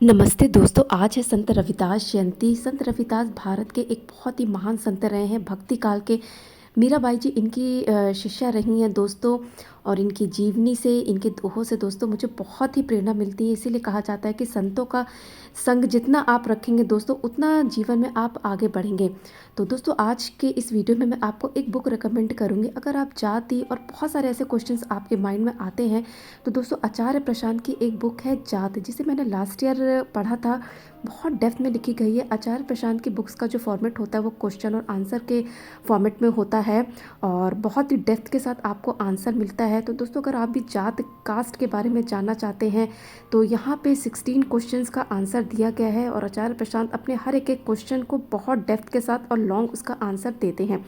नमस्ते दोस्तों। आज है संत रविदास जयंती। संत रविदास भारत के एक बहुत ही महान संत रहे हैं। भक्ति काल के मीराबाई जी इनकी शिष्या रही हैं दोस्तों। और इनकी जीवनी से, इनके दोहों से दोस्तों मुझे बहुत ही प्रेरणा मिलती है। इसीलिए कहा जाता है कि संतों का संग जितना आप रखेंगे दोस्तों, उतना जीवन में आप आगे बढ़ेंगे। तो दोस्तों आज के इस वीडियो में मैं आपको एक बुक रिकमेंड करूंगी। अगर आप जाति और बहुत सारे ऐसे क्वेश्चंस आपके माइंड में आते हैं तो दोस्तों आचार्य प्रशांत की एक बुक है जात, जिसे मैंने लास्ट ईयर पढ़ा था। बहुत डेप्थ में लिखी गई है। आचार्य प्रशांत की बुक्स का जो फॉर्मेट होता है वो क्वेश्चन और आंसर के फॉर्मेट में होता है और बहुत ही डेप्थ के साथ आपको आंसर मिलता है। तो दोस्तों अगर आप भी जात कास्ट के बारे में जानना चाहते हैं तो यहाँ पे 16 क्वेश्चंस का आंसर दिया गया है और आचार्य प्रशांत अपने हर एक क्वेश्चन को बहुत डेप्थ के साथ और लॉन्ग उसका आंसर देते हैं।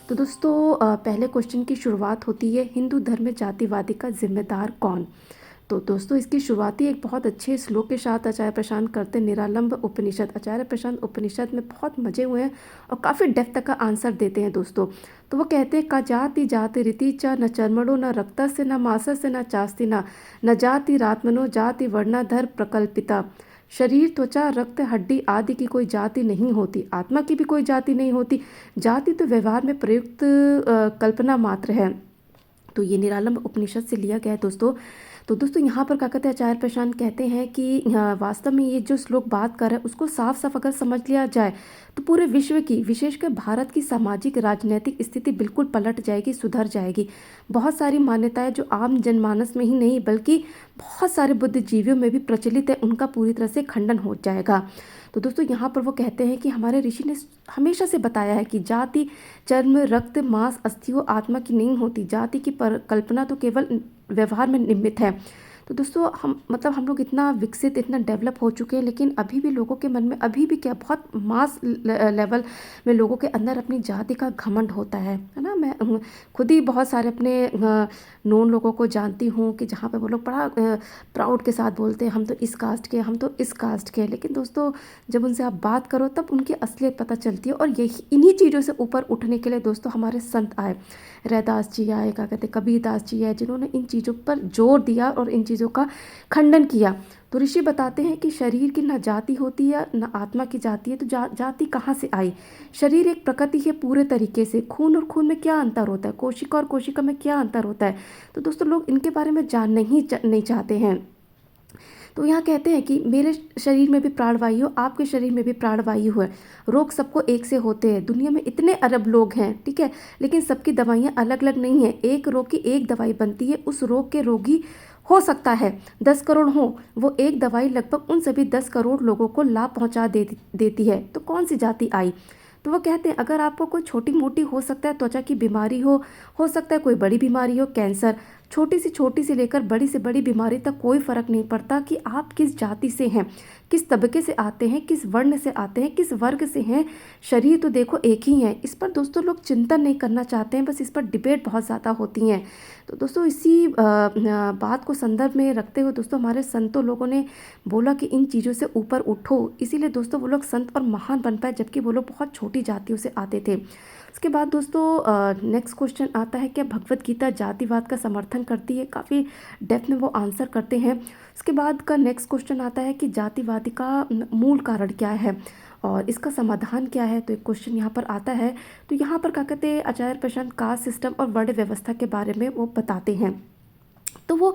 तो दोस्तों पहले क्वेश्चन की शुरुआत होती है, हिंदू धर्म में जातिवादी का जिम्मेदार कौन। तो दोस्तों इसकी शुरुआती एक बहुत अच्छे श्लोक के साथ आचार्य प्रशांत करते निरालंब उपनिषद। आचार्य प्रशांत उपनिषद में बहुत मजे हुए हैं और काफ़ी डेप्थ तक का आंसर देते हैं दोस्तों। तो वो कहते हैं का जाति जाति रीति च न चर्मणो न रक्त से न मांस से न चास्ति न जाति रात्मनो जाति वर्णाधर प्रकल्पिता। शरीर त्वचा रक्त हड्डी आदि की कोई जाति नहीं होती, आत्मा की भी कोई जाति नहीं होती। जाति तो व्यवहार में प्रयुक्त कल्पना मात्र है। तो ये निरालंब उपनिषद से लिया गया है दोस्तों। तो दोस्तों यहाँ पर क्या कहते हैं, आचार्य प्रशांत कहते हैं कि वास्तव में ये जो श्लोक बात कर रहा है उसको साफ साफ अगर समझ लिया जाए तो पूरे विश्व की, विशेषकर भारत की सामाजिक राजनीतिक स्थिति बिल्कुल पलट जाएगी, सुधर जाएगी। बहुत सारी मान्यताएं जो आम जनमानस में ही नहीं बल्कि बहुत सारे बुद्धिजीवियों में भी प्रचलित है, उनका पूरी तरह से खंडन हो जाएगा। तो दोस्तों यहाँ पर वो कहते हैं कि हमारे ऋषि ने हमेशा से बताया है कि जाति चर्म रक्त मांस अस्थियों आत्मा की नहीं होती, जाति की कल्पना तो केवल व्यवहार में निमित्त है। तो दोस्तों हम लोग इतना विकसित, इतना डेवलप हो चुके हैं, लेकिन अभी भी लोगों के मन में अभी भी क्या बहुत मास लेवल में लोगों के अंदर अपनी जाति का घमंड होता है ना। मैं खुद ही बहुत सारे अपने नोन लोगों को जानती हूँ कि जहाँ पे वो लोग बड़ा प्राउड के साथ बोलते हैं हम तो इस कास्ट के, हम तो इस कास्ट के। लेकिन दोस्तों जब उनसे आप बात करो तब उनकी असलियत पता चलती है। और यही इन्हीं चीज़ों से ऊपर उठने के लिए दोस्तों हमारे संत आए, रैदास जी आए, क्या कहते कबीर दास जी आए, जिन्होंने इन चीज़ों पर जोर दिया और इन चीज़ों का खंडन किया। तो ऋषि बताते हैं कि शरीर की न जाति होती है न आत्मा की जाति है। तो जाति कहाँ से आई। शरीर एक प्रकृति है पूरे तरीके से। खून और खून में क्या अंतर होता है, कोशिका और कोशिका में क्या अंतर होता है। तो दोस्तों लोग इनके बारे में जानना ही नहीं चाहते हैं। तो यहाँ कहते हैं कि मेरे शरीर में भी प्राणवायु, आपके शरीर में भी प्राणवायु है। रोग सबको एक से होते हैं। दुनिया में इतने अरब लोग हैं, ठीक है, लेकिन सबकी दवाइयाँ अलग अलग नहीं हैं। एक रोग की एक दवाई बनती है। उस रोग के रोगी हो सकता है 10 करोड़ हो, वो एक दवाई लगभग उन सभी 10 करोड़ लोगों को लाभ पहुँचा देती है। तो कौन सी जाति आई। तो वो कहते हैं अगर आपको कोई छोटी मोटी हो सकता है त्वचा की बीमारी हो सकता है कोई बड़ी बीमारी हो, कैंसर, छोटी सी लेकर बड़ी से बड़ी बीमारी तक कोई फ़र्क नहीं पड़ता कि आप किस जाति से हैं, किस तबके से आते हैं, किस वर्ण से आते हैं, किस वर्ग से हैं। शरीर तो देखो एक ही है। इस पर दोस्तों लोग चिंतन नहीं करना चाहते हैं, बस इस पर डिबेट बहुत ज़्यादा होती हैं। तो दोस्तों इसी बात को संदर्भ में रखते हुए दोस्तों हमारे संतों लोगों ने बोला कि इन चीज़ों से ऊपर उठो। इसीलिए दोस्तों वो लोग संत और महान बन पाए, जबकि वो लोग बहुत छोटी जातियों से आते थे। उसके बाद दोस्तों नेक्स्ट क्वेश्चन आता है, क्या भगवत गीता जातिवाद का समर्थन करती है। काफ़ी डेप्थ में वो आंसर करते हैं। उसके बाद का नेक्स्ट क्वेश्चन आता है कि जातिवादी का मूल कारण क्या है और इसका समाधान क्या है। तो एक क्वेश्चन यहाँ पर आता है। तो यहाँ पर क्या कहते हैं, आचार्य प्रशांत कास्ट सिस्टम और वर्ण व्यवस्था के बारे में वो बताते हैं। तो वो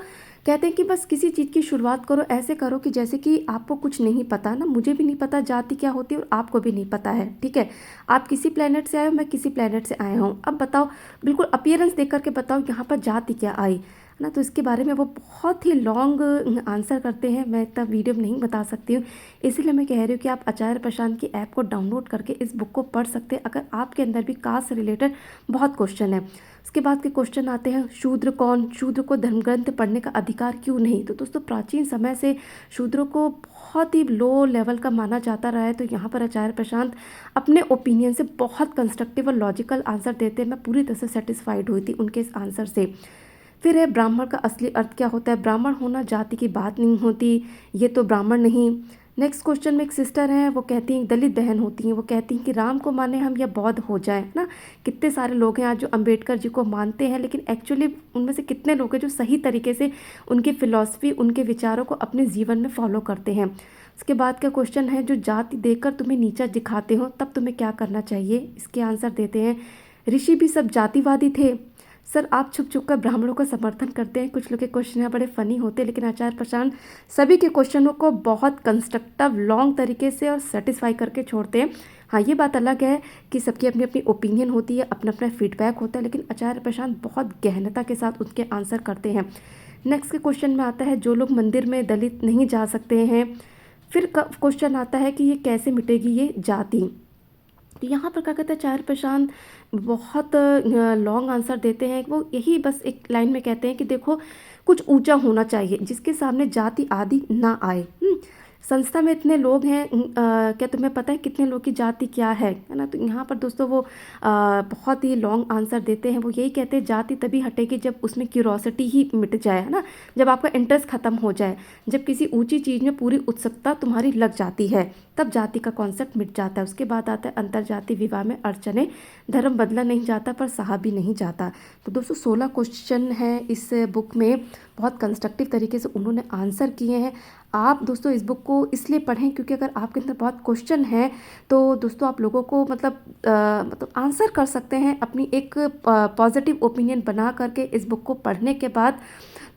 कहते हैं कि बस किसी चीज़ की शुरुआत करो, ऐसे करो कि जैसे कि आपको कुछ नहीं पता ना, मुझे भी नहीं पता जाति क्या होती है और आपको भी नहीं पता है, ठीक है। आप किसी प्लेनेट से आए हो, मैं किसी प्लेनेट से आया हूँ। अब बताओ, बिल्कुल अपीयरेंस देख करके बताओ यहाँ पर जाति क्या आई ना। तो इसके बारे में वो बहुत ही लॉन्ग आंसर करते हैं। मैं इतना वीडियो में नहीं बता सकती हूँ, इसीलिए मैं कह रही हूँ कि आप आचार्य प्रशांत की ऐप को डाउनलोड करके इस बुक को पढ़ सकते हैं अगर आपके अंदर भी कास्ट से रिलेटेड बहुत क्वेश्चन है। उसके बाद के क्वेश्चन आते हैं, शूद्र कौन, शूद्र को धर्मग्रंथ पढ़ने का अधिकार क्यों नहीं। तो दोस्तों प्राचीन समय से शूद्रों को बहुत ही लो लेवल का माना जाता रहा है। तो यहाँ पर आचार्य प्रशांत अपने ओपिनियन से बहुत कंस्ट्रक्टिव और लॉजिकल आंसर देते हैं। मैं पूरी तरह से सेटिस्फाइड हुई थी उनके इस आंसर से। फिर है ब्राह्मण का असली अर्थ क्या होता है। ब्राह्मण होना जाति की बात नहीं होती, ये तो ब्राह्मण नहीं। नेक्स्ट क्वेश्चन में एक सिस्टर हैं, वो कहती हैं, दलित बहन होती हैं, वो कहती हैं कि राम को माने हम या बौद्ध हो जाएं ना। कितने सारे लोग हैं आज जो अंबेडकर जी को मानते हैं, लेकिन एक्चुअली उनमें से कितने लोग हैं जो सही तरीके से उनकी फ़िलॉसफी, उनके विचारों को अपने जीवन में फॉलो करते हैं। इसके बाद का क्वेश्चन है, जो जाति देकर तुम्हें नीचा दिखाते हो तब तुम्हें क्या करना चाहिए? इसके आंसर देते हैं, ऋषि भी सब जातिवादी थे। सर आप छुप छुप कर ब्राह्मणों का समर्थन करते हैं। कुछ लोग के क्वेश्चन यहाँ बड़े फनी होते हैं, लेकिन आचार्य प्रशांत सभी के क्वेश्चनों को बहुत कंस्ट्रक्टिव लॉन्ग तरीके से और सेटिस्फाई करके छोड़ते हैं। हाँ, ये बात अलग है कि सबकी अपनी अपनी ओपिनियन होती है, अपना अपना फीडबैक होता है, लेकिन आचार्य प्रशांत बहुत गहनता के साथ उसके आंसर करते हैं। नेक्स्ट के क्वेश्चन में आता है, जो लोग मंदिर में दलित नहीं जा सकते हैं। फिर क्वेश्चन आता है कि ये कैसे मिटेगी ये जाति। तो यहाँ पर क्या कहते हैं, आचार्य प्रशांत बहुत लॉन्ग आंसर देते हैं। वो यही बस एक लाइन में कहते हैं कि देखो, कुछ ऊंचा होना चाहिए जिसके सामने जाति आदि ना आए। संस्था में इतने लोग हैं, क्या तुम्हें पता है कितने लोग की जाति क्या है ना? तो यहाँ पर दोस्तों वो बहुत ही लॉन्ग आंसर देते हैं। वो यही कहते हैं, जाति तभी हटेगी जब उसमें क्यूरोसिटी ही मिट जाए, है ना, जब आपका इंटरेस्ट खत्म हो जाए, जब किसी ऊंची चीज़ में पूरी उत्सुकता तुम्हारी लग जाती है, तब जाति का कॉन्सेप्ट मिट जाता है। उसके बाद आता है, अंतरजातीय विवाह में अड़चने, धर्म बदला नहीं जाता पर सहा भी नहीं जाता। तो दोस्तों 16 क्वेश्चन हैं इस बुक में, बहुत कंस्ट्रक्टिव तरीके से उन्होंने आंसर किए हैं। आप दोस्तों इस बुक को इसलिए पढ़ें क्योंकि अगर आपके अंदर बहुत क्वेश्चन है तो दोस्तों आप लोगों को मतलब आंसर कर सकते हैं अपनी एक पॉजिटिव ओपिनियन बना करके इस बुक को पढ़ने के बाद।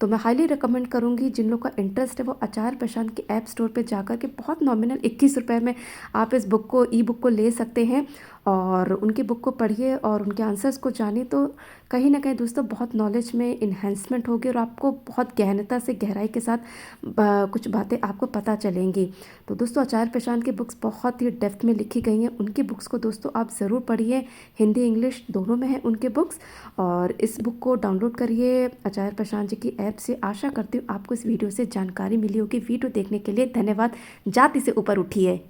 तो मैं हाईली रिकमेंड करूँगी, जिन लोग का इंटरेस्ट है वो आचार्य प्रशांत के ऐप स्टोर पे जाकर के बहुत नॉमिनल 21 रुपये में आप इस बुक को, ई बुक को ले सकते हैं और उनकी बुक को पढ़िए और उनके आंसर्स को जानिए। तो कहीं ना कहीं दोस्तों बहुत नॉलेज में इन्हेंसमेंट होगी और आपको बहुत गहनता से, गहराई के साथ कुछ बातें आपको पता चलेंगी। तो दोस्तों आचार्य प्रशांत की बुक्स बहुत ही डेप्थ में लिखी गई हैं। उनकी बुक्स को दोस्तों आप ज़रूर पढ़िए, हिंदी इंग्लिश दोनों में है उनके बुक्स। और इस बुक को डाउनलोड करिए आचार्य प्रशांत जी की ऐप से। आशा करती हूँ आपको इस वीडियो से जानकारी मिली होगी। वीडियो देखने के लिए धन्यवाद। जाति से ऊपर उठिए।